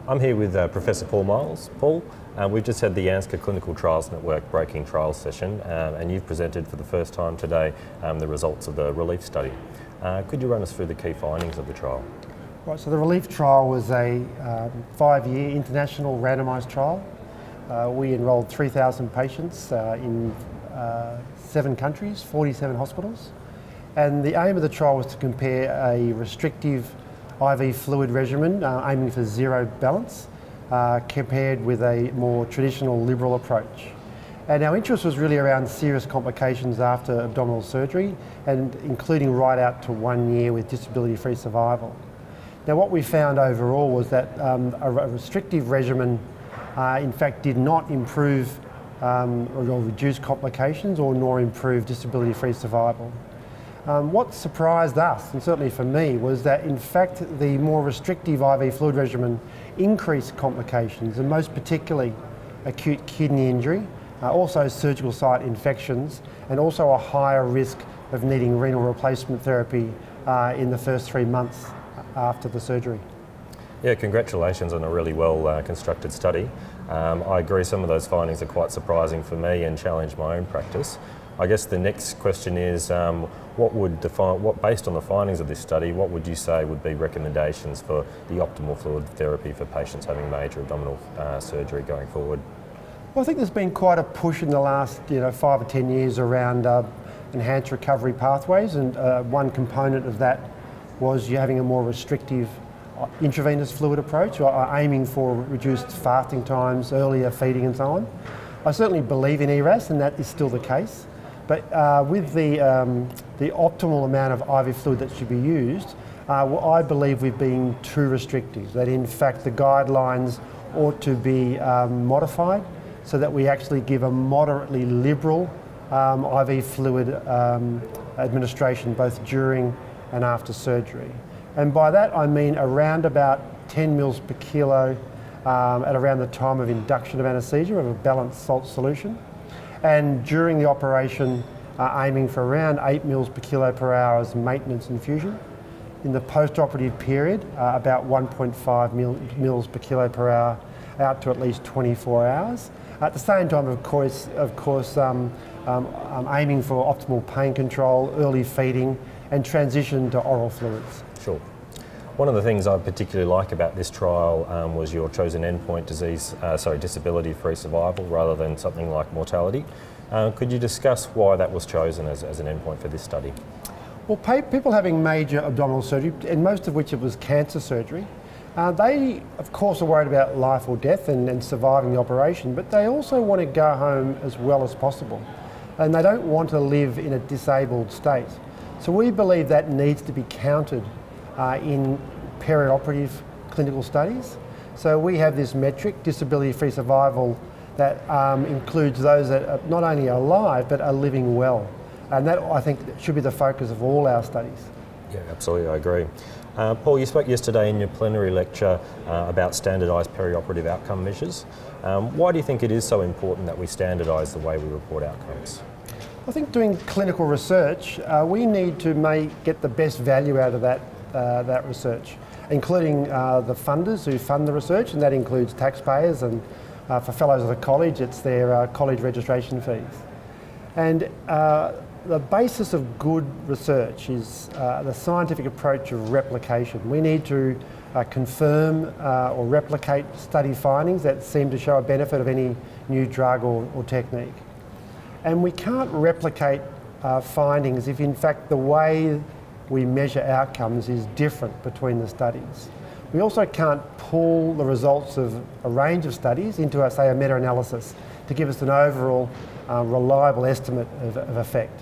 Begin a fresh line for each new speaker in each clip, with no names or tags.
I'm here with Professor Paul Myles. Paul, we've just had the ANZCA Clinical Trials Network Breaking Trials session, and you've presented for the first time today the results of the RELIEF study. Could you run us through the key findings of the trial?
Right, so the RELIEF trial was a 5-year international randomised trial. We enrolled 3,000 patients in 7 countries, 47 hospitals. And the aim of the trial was to compare a restrictive IV fluid regimen aiming for zero balance compared with a more traditional liberal approach. And our interest was really around serious complications after abdominal surgery, and including right out to 1 year with disability-free survival. Now, what we found overall was that a restrictive regimen in fact did not improve or reduce complications nor improve disability-free survival. What surprised us, and certainly for me, was that in fact the more restrictive IV fluid regimen increased complications, and most particularly acute kidney injury, also surgical site infections, and also a higher risk of needing renal replacement therapy in the first 3 months after the surgery.
Yeah, congratulations on a really well constructed study. I agree some of those findings are quite surprising for me and challenge my own practice. I guess the next question is, based on the findings of this study, what would you say would be recommendations for the optimal fluid therapy for patients having major abdominal surgery going forward?
Well, I think there's been quite a push in the last 5 or 10 years around enhanced recovery pathways, and one component of that was you having a more restrictive intravenous fluid approach, or aiming for reduced fasting times, earlier feeding and so on. I certainly believe in ERAS, and that is still the case. But with the optimal amount of IV fluid that should be used, I believe we've been too restrictive, that in fact the guidelines ought to be modified so that we actually give a moderately liberal IV fluid administration both during and after surgery. And by that I mean around about 10 mils per kilo at around the time of induction of anaesthesia of a balanced salt solution. And during the operation, aiming for around 8 mils per kilo per hour as maintenance infusion. In the post-operative period, about 1.5 mils per kilo per hour out to at least 24 hours. At the same time, of course, aiming for optimal pain control, early feeding, and transition to oral fluids.
Sure. One of the things I particularly like about this trial was your chosen endpoint, disability-free survival, rather than something like mortality. Could you discuss why that was chosen as an endpoint for this study?
Well, people having major abdominal surgery, and most of which it was cancer surgery, they of course are worried about life or death and surviving the operation, but they also want to go home as well as possible. And they don't want to live in a disabled state. So we believe that needs to be counted in perioperative clinical studies. So we have this metric, disability-free survival, that includes those that are not only alive but are living well. And that, I think, should be the focus of all our studies.
Yeah, absolutely, I agree. Paul, you spoke yesterday in your plenary lecture about standardised perioperative outcome measures. Why do you think it is so important that we standardise the way we report outcomes?
I think doing clinical research, we need to get the best value out of that research, including the funders who fund the research, and that includes taxpayers, and for fellows of the college it's their college registration fees. And the basis of good research is the scientific approach of replication. We need to confirm or replicate study findings that seem to show a benefit of any new drug or technique. And we can't replicate findings if in fact the way we measure outcomes is different between the studies. We also can't pull the results of a range of studies into, say, a meta-analysis to give us an overall reliable estimate of effect.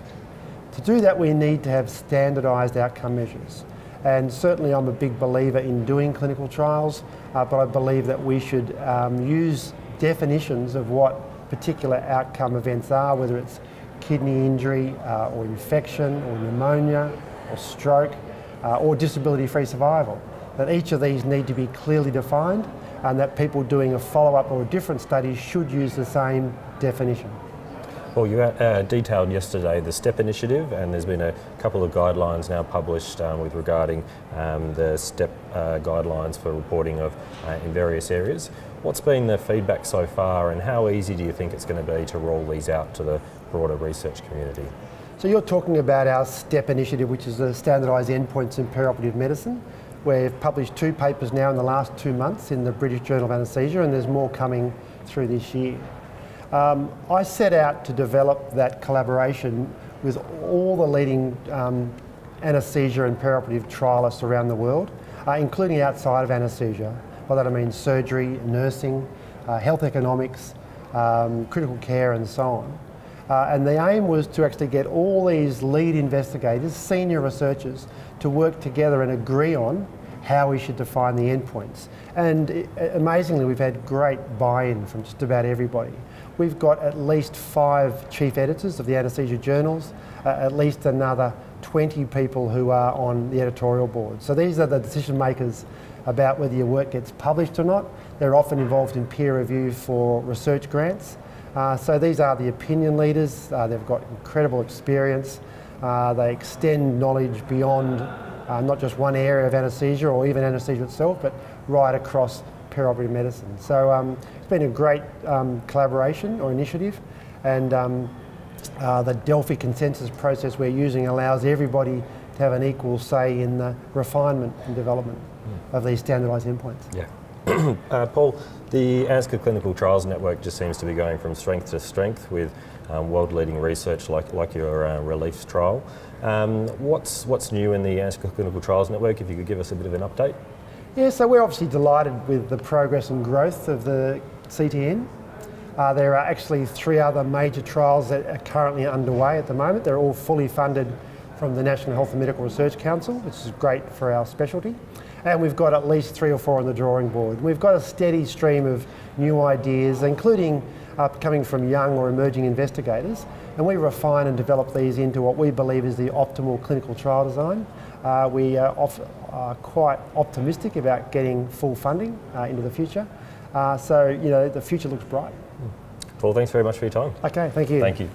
To do that, we need to have standardised outcome measures. And certainly I'm a big believer in doing clinical trials, but I believe that we should use definitions of what particular outcome events are, whether it's kidney injury or infection or pneumonia or stroke or disability-free survival. That each of these need to be clearly defined, and that people doing a follow-up or a different study should use the same definition.
Well, you detailed yesterday the STEP initiative, and there's been a couple of guidelines now published with regarding the STEP guidelines for reporting of in various areas. What's been the feedback so far, and how easy do you think it's going to be to roll these out to the broader research community?
So you're talking about our STEP initiative, which is the Standardised Endpoints in Perioperative Medicine. We've published 2 papers now in the last 2 months in the British Journal of Anaesthesia, and there's more coming through this year. I set out to develop that collaboration with all the leading anaesthesia and perioperative trialists around the world, including outside of anaesthesia. By that I mean surgery, nursing, health economics, critical care and so on. And the aim was to actually get all these lead investigators, senior researchers, to work together and agree on how we should define the endpoints. And amazingly, we've had great buy-in from just about everybody. We've got at least 5 chief editors of the anaesthesia journals, at least another 20 people who are on the editorial board. So these are the decision makers about whether your work gets published or not. They're often involved in peer review for research grants. So these are the opinion leaders. They've got incredible experience. They extend knowledge beyond not just one area of anaesthesia or even anaesthesia itself, but right across perioperative medicine. So it's been a great collaboration or initiative, and the Delphi consensus process we're using allows everybody to have an equal say in the refinement and development of these standardised endpoints.
Yeah. Paul, the ANZCA Clinical Trials Network just seems to be going from strength to strength with world-leading research like your Reliefs trial. What's new in the ANZCA Clinical Trials Network, if you could give us a bit of an update?
Yeah, so we're obviously delighted with the progress and growth of the CTN. There are actually 3 other major trials that are currently underway at the moment. They're all fully funded from the National Health and Medical Research Council, which is great for our specialty. And we've got at least 3 or 4 on the drawing board. We've got a steady stream of new ideas, including coming from young or emerging investigators, and we refine and develop these into what we believe is the optimal clinical trial design. We are quite optimistic about getting full funding into the future. So, you know, the future looks bright.
Paul, thanks very much for your time.
Okay, thank you.
Thank you.